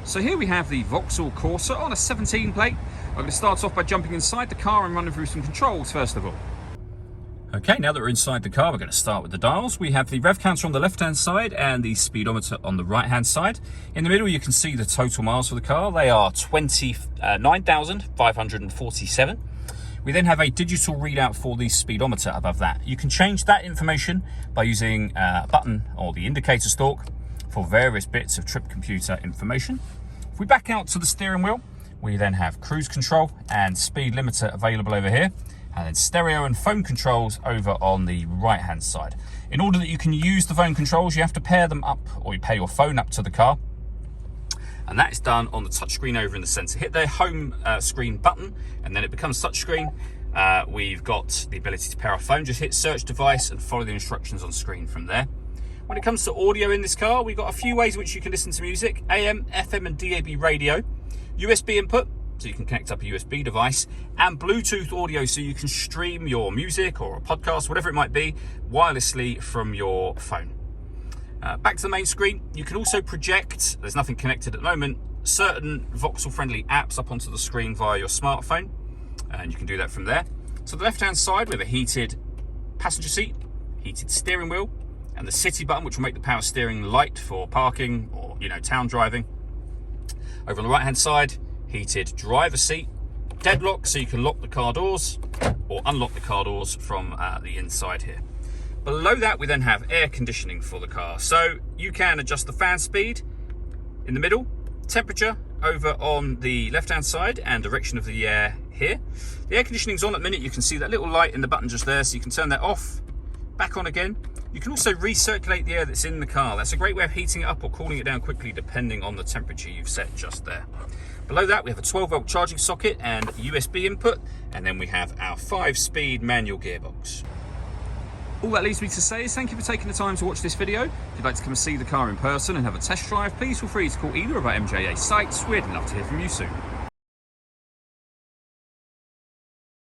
So here we have the Vauxhall Corsa on a 17 plate. I'm going to start off by jumping inside the car and running through some controls first of all. Okay, now that we're inside the car, we're going to start with the dials. We have the rev counter on the left-hand side and the speedometer on the right-hand side. In the middle, you can see the total miles for the car. They are 29,547. We then have a digital readout for the speedometer above that. You can change that information by using a button or the indicator stalk for various bits of trip computer information. If we back out to the steering wheel, we then have cruise control and speed limiter available over here, and then stereo and phone controls over on the right hand side. In order that you can use the phone controls, you have to pair them up, or you pair your phone up to the car, and that is done on the touchscreen over in the center. Hit the home screen button and then it becomes touchscreen. We've got the ability to pair our phone. Just hit search device and follow the instructions on screen from there. When it comes to audio in this car, we've got a few ways which you can listen to music: AM, FM and DAB radio, USB input, so you can connect up a USB device, and Bluetooth audio, so you can stream your music or a podcast, whatever it might be, wirelessly from your phone. Back to the main screen, you can also project, there's nothing connected at the moment, certain Vauxhall friendly apps up onto the screen via your smartphone, and you can do that from there. So the left hand side, we have a heated passenger seat, heated steering wheel, and the city button, which will make the power steering light for parking or, town driving. Over on the right hand side, heated driver seat, deadlock, so you can lock the car doors or unlock the car doors from the inside here. Below that, we then have air conditioning for the car, so you can adjust the fan speed in the middle, temperature over on the left hand side, and direction of the air here. The air conditioning's on at the minute. You can see that little light in the button just there, so you can turn that off, back on again. You can also recirculate the air that's in the car. That's a great way of heating it up or cooling it down quickly depending on the temperature you've set just there. Below that, we have a 12-volt charging socket and USB input, and then we have our 5-speed manual gearbox. All that leaves me to say is thank you for taking the time to watch this video. If you'd like to come and see the car in person and have a test drive, please feel free to call either of our MJA sites. We'd love to hear from you soon.